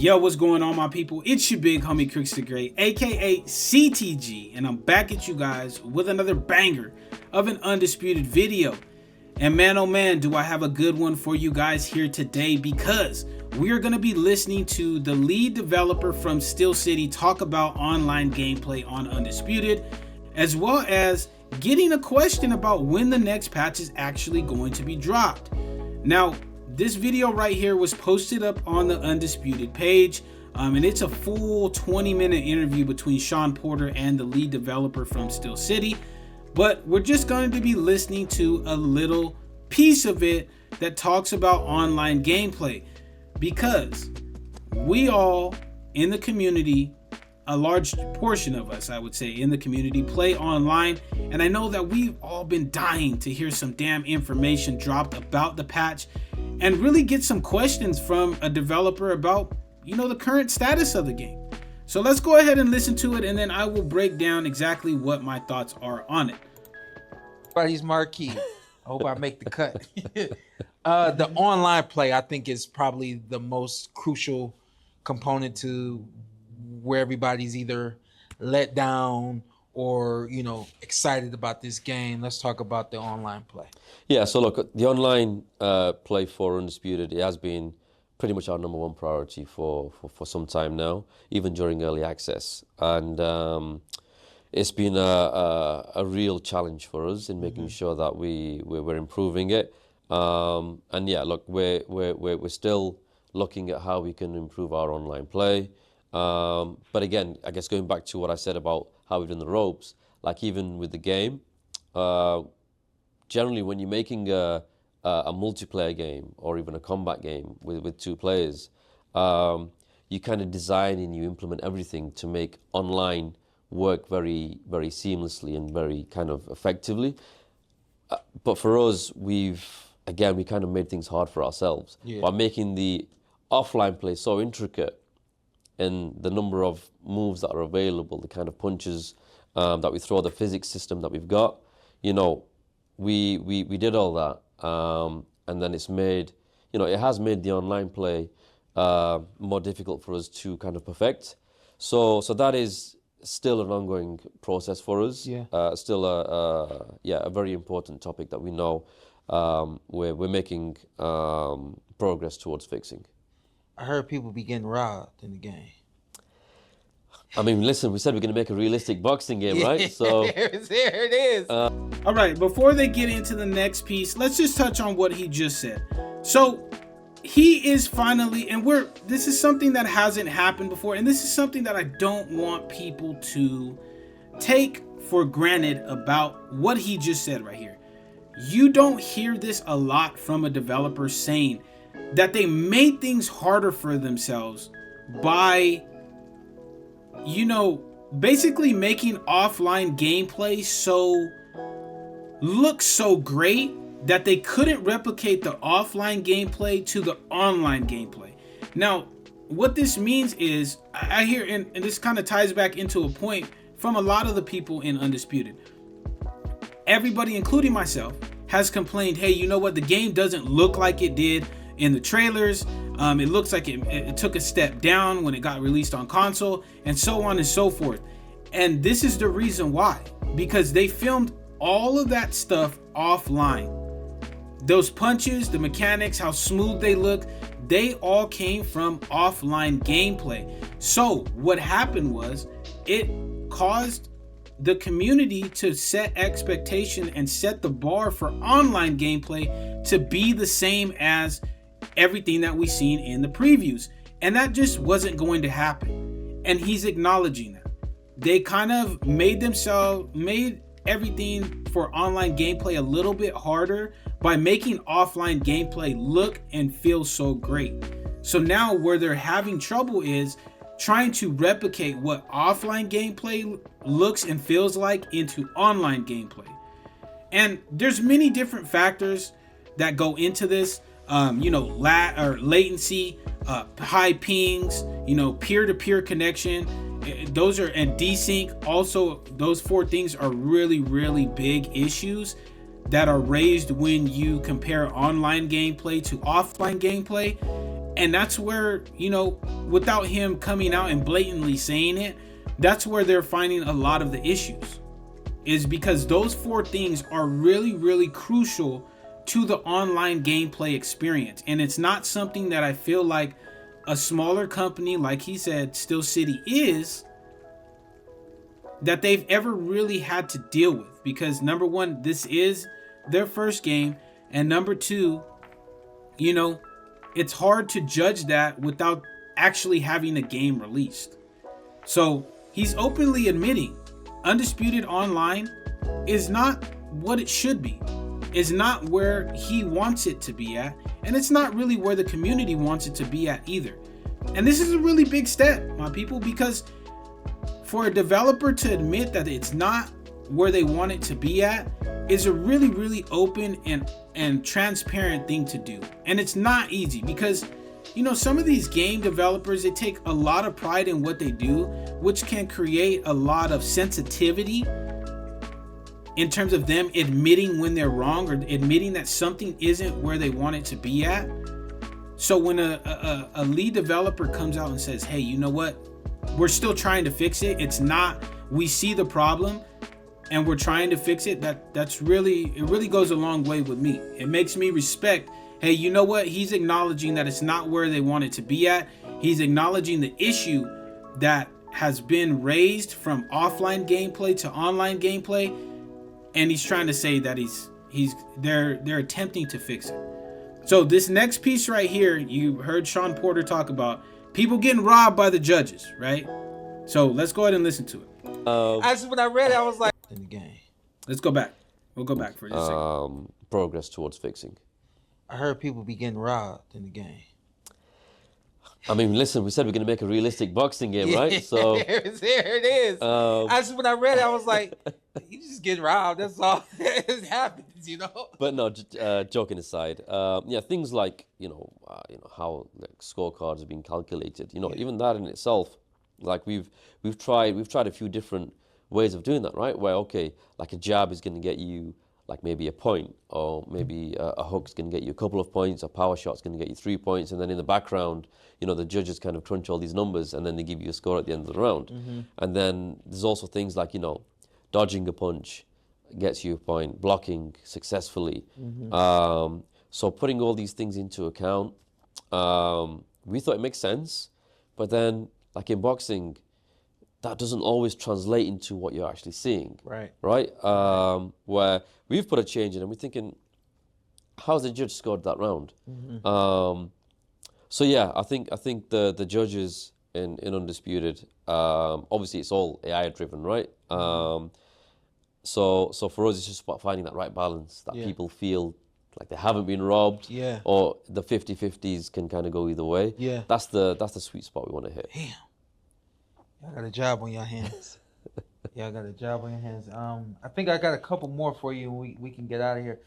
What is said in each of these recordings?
Yo, what's going on, my people? It's your big homie Crooks the Great, aka CTG, and I'm back at you guys with another banger of an Undisputed video. And man, oh man, do I have a good one for you guys here today, because we are going to be listening to the lead developer from Steel City talk about online gameplay on Undisputed, as well as getting a question about when the next patch is actually going to be dropped. Now, this video right here was posted up on the Undisputed page, and it's a full 20-minute interview between Sean Porter and the lead developer from Steel City. But we're just going to be listening to a little piece of it that talks about online gameplay, because we all in the community, a large portion of us, I would say, in the community play online, and I know that we've all been dying to hear some damn information dropped about the patch and really get some questions from a developer about, the current status of the game. So let's go ahead and listen to it, and then I will break down exactly what my thoughts are on it. Everybody's marquee. I hope I make the cut. The online play, I think, is probably the most crucial component to where everybody's either let down or, excited about this game. Let's talk about the online play. Yeah, so look, the online play for Undisputed, it has been pretty much our number one priority for some time now, even during early access. And it's been a real challenge for us in making sure that we're improving it. And yeah, look, we're still looking at how we can improve our online play. But again, I guess going back to what I said about how we've done the ropes, like even with the game, generally when you're making a multiplayer game or even a combat game with two players, you kind of design and you implement everything to make online work very, very seamlessly and very kind of effectively. But for us, we kind of made things hard for ourselves by making the offline play so intricate, and the number of moves that are available, the kind of punches that we throw, the physics system that we've got. We did all that, and then it's made, it has made the online play more difficult for us to kind of perfect. So that is still an ongoing process for us. Still a very important topic that we know we're making progress towards fixing. I heard people be getting robbed in the game. I mean, listen, we said we're going to make a realistic boxing game, right? So there it is. All right, before they get into the next piece, let's just touch on what he just said. So he is finally, and this is something that hasn't happened before, and this is something that I don't want people to take for granted about what he just said right here. You don't hear this a lot from a developer saying that they made things harder for themselves by, basically making offline gameplay look so great that they couldn't replicate the offline gameplay to the online gameplay. Now, what this means is, I hear, and this kind of ties back into a point from a lot of the people in Undisputed. Everybody, including myself, has complained, hey, you know what? The game doesn't look like it did in the trailers. It looks like it took a step down when it got released on console, and so on and so forth. And this is the reason why, because they filmed all of that stuff offline. Those punches, the mechanics, how smooth they look, they all came from offline gameplay. So what happened was, it caused the community to set expectation and set the bar for online gameplay to be the same as everything that we've seen in the previews, and that just wasn't going to happen. And he's acknowledging that they kind of made everything for online gameplay a little bit harder by making offline gameplay look and feel so great. So now where they're having trouble is trying to replicate what offline gameplay looks and feels like into online gameplay. And there's many different factors that go into this. Latency, high pings, peer-to-peer connection, those are, and desync. Also, those four things are really, really big issues that are raised when you compare online gameplay to offline gameplay. And that's where, without him coming out and blatantly saying it, that's where they're finding a lot of the issues, is because those 4 things are really, really crucial to the online gameplay experience. And it's not something that I feel like a smaller company, like he said, Steel City is, that they've ever really had to deal with. Because number one, this is their first game. And number two, it's hard to judge that without actually having a game released. So he's openly admitting Undisputed Online is not what it should be. It's not where he wants it to be at. And it's not really where the community wants it to be at either. And this is a really big step, my people, because for a developer to admit that it's not where they want it to be at is a really, really open and transparent thing to do. And it's not easy because, some of these game developers, they take a lot of pride in what they do, which can create a lot of sensitivity in terms of them admitting when they're wrong or admitting that something isn't where they want it to be at. So when a lead developer comes out and says, hey, you know what? We're still trying to fix it. It's not, we see the problem and we're trying to fix it. It really goes a long way with me. It makes me respect, hey, you know what? He's acknowledging that it's not where they want it to be at. He's acknowledging the issue that has been raised from offline gameplay to online gameplay. And he's trying to say that they're attempting to fix it. So this next piece right here, you heard Sean Porter talk about people getting robbed by the judges, right? So let's go ahead and listen to it. When I read it, I was like, in the game. Let's go back. We'll go back for just a second. Progress towards fixing. I heard people be getting robbed in the game. I mean, listen, we said we're going to make a realistic boxing game, right? So there it is. When I read it, I was like, you just get robbed. That's all. It happens, But no, joking aside, things like how scorecards are being calculated. Even that in itself, like we've tried a few different ways of doing that, right? Where like a jab is going to get you like maybe a point, or maybe a hook's going to get you a couple of points, a power shot's going to get you 3 points, and then in the background, the judges kind of crunch all these numbers, and then they give you a score at the end of the round. Mm-hmm. And then there's also things like dodging a punch gets you a point, blocking successfully. Mm-hmm. So putting all these things into account, we thought it makes sense, but then like in boxing, that doesn't always translate into what you're actually seeing. Right. Where we've put a change in and we're thinking, how's the judge scored that round? Mm-hmm. So yeah, I think the judges in Undisputed, obviously it's all AI driven, right? So for us, it's just about finding that right balance that people feel like they haven't been robbed, or the 50-50s can kind of go either way. Yeah. That's the sweet spot we want to hit. Damn. Y'all got a job on your hands. I think I got a couple more for you and we can get out of here.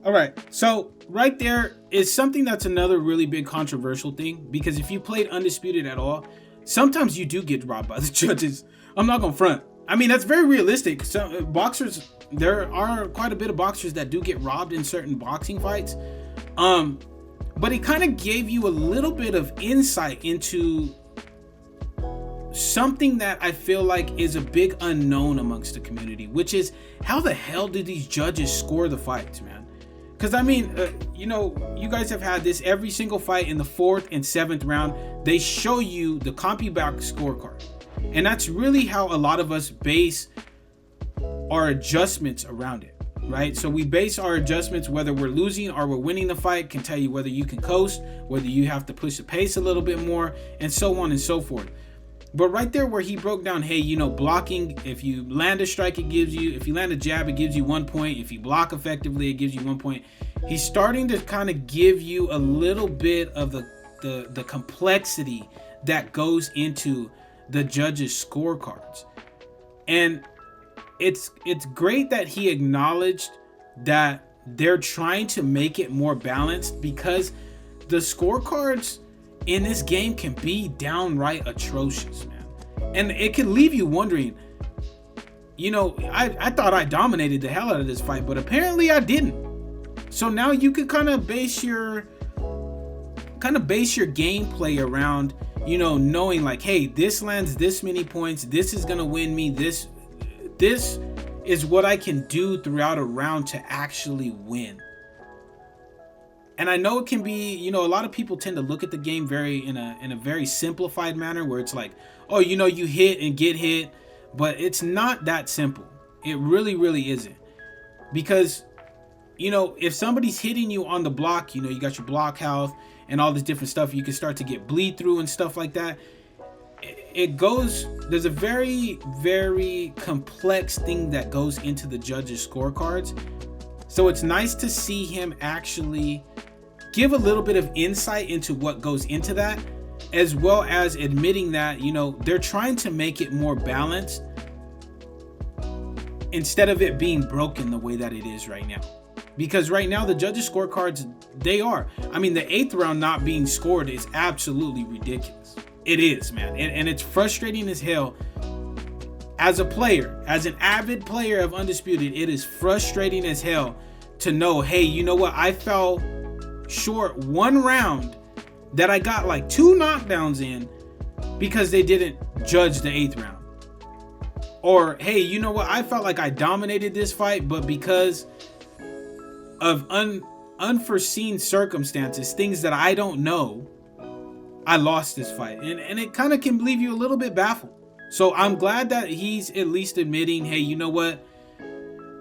All right. So right there is something that's another really big controversial thing, because if you played Undisputed at all, sometimes you do get robbed by the judges. I'm not going to front. I mean, that's very realistic. So boxers, there are quite a bit of boxers that do get robbed in certain boxing fights. But it kind of gave you a little bit of insight into something that I feel like is a big unknown amongst the community, which is how the hell do these judges score the fights, man? Because I mean, you guys have had this every single fight in the 4th and 7th round. They show you the CompuBox scorecard. And that's really how a lot of us base our adjustments around it, right? So we base our adjustments, whether we're losing or we're winning the fight, can tell you whether you can coast, whether you have to push the pace a little bit more, and so on and so forth. But right there where he broke down, hey, blocking, if you land a strike, if you land a jab, it gives you 1 point. If you block effectively, it gives you 1 point. He's starting to kind of give you a little bit of the complexity that goes into the judges' scorecards. And it's great that he acknowledged that they're trying to make it more balanced, because the scorecards in this game can be downright atrocious, man. And it can leave you wondering, I thought I dominated the hell out of this fight, but apparently I didn't. So now you could kind of base your kind of base your gameplay around, you know, knowing like, hey, this lands this many points, this is gonna win me, this is what I can do throughout a round to actually win. And I know it can be, you know, a lot of people tend to look at the game in a very simplified manner, where it's like, oh, you know, you hit and get hit, but it's not that simple. It really isn't. Because, you know, if somebody's hitting you on the block, you know, you got your block health and all this different stuff, you can start to get bleed through and stuff like that. There's a very complex thing that goes into the judges' scorecards. So it's nice to see him actually give a little bit of insight into what goes into that, as well as admitting that, you know, they're trying to make it more balanced instead of it being broken the way that it is right now. Because right now the judges' scorecards, the 8th round not being scored is absolutely ridiculous. It is, man. And it's frustrating as hell. As a player, as an avid player of Undisputed, it is frustrating as hell to know, hey, you know what? I fell short one round that I got like 2 knockdowns in because they didn't judge the 8th round. Or, hey, you know what? I felt like I dominated this fight, but because of unforeseen circumstances, things that I don't know, I lost this fight. And it kind of can leave you a little bit baffled. So I'm glad that he's at least admitting, hey, you know what?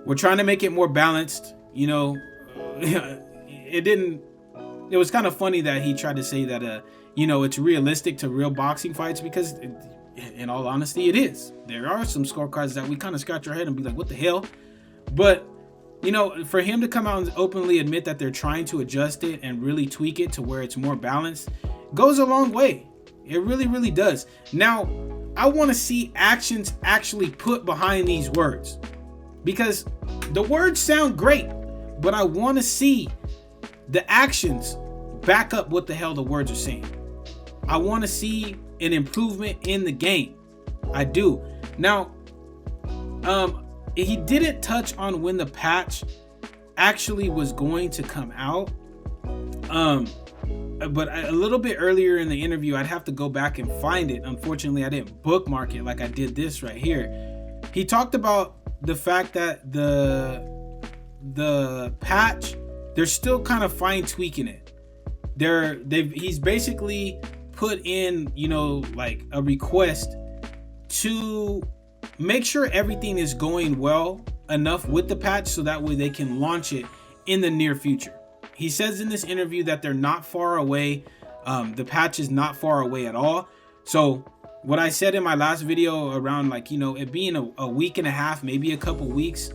We're trying to make it more balanced. You know, it was kind of funny that he tried to say that, you know, it's realistic to real boxing fights, because in all honesty, it is. There are some scorecards that we kind of scratch our head and be like, what the hell? But, you know, for him to come out and openly admit that they're trying to adjust it and really tweak it to where it's more balanced goes a long way. It really does. Now, I want to see actions actually put behind these words, because the words sound great, but I want to see the actions back up what the hell the words are saying. I want to see an improvement in the game. I do. Now, he didn't touch on when the patch actually was going to come out. But a little bit earlier in the interview, I'd have to go back and find it. Unfortunately, I didn't bookmark it like I did this right here. He talked about the fact that the patch, they're still kind of fine tweaking it. He's basically put in, you know, like a request to make sure everything is going well enough with the patch, so that way they can launch it in the near future. He says in this interview that they're not far away. The patch is not far away at all. So what I said in my last video around, like, you know, it being a week and a half, maybe a couple weeks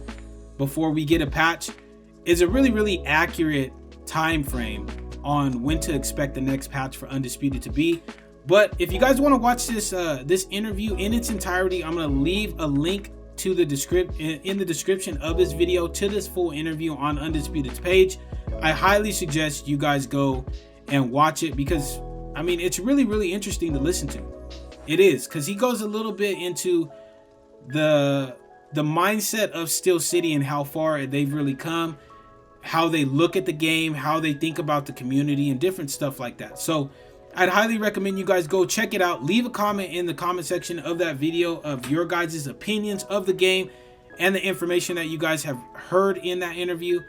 before we get a patch, is a really accurate time frame on when to expect the next patch for Undisputed to be. But if you guys want to watch this interview in its entirety, I'm going to leave a link to the description of this video to this full interview on Undisputed's page. I highly suggest you guys go and watch it, because I mean, it's really interesting to listen to. It is, because he goes a little bit into the mindset of Steel City and how far they've really come, how they look at the game, how they think about the community, and different stuff like that. So I'd highly recommend you guys go check it out. Leave a comment in the comment section of that video of your guys' opinions of the game and the information that you guys have heard in that interview.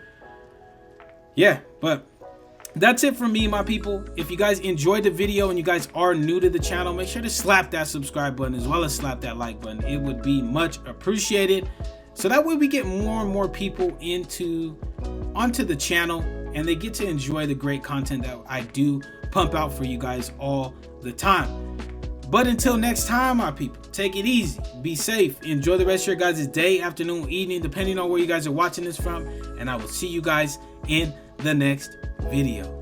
Yeah, but that's it from me, my people. If you guys enjoyed the video and you guys are new to the channel, make sure to slap that subscribe button as well as slap that like button. It would be much appreciated, so that way we get more and more people onto the channel, and they get to enjoy the great content that I do pump out for you guys all the time. But until next time, my people, take it easy, be safe, enjoy the rest of your guys' day, afternoon, evening, depending on where you guys are watching this from, and I will see you guys in the next video.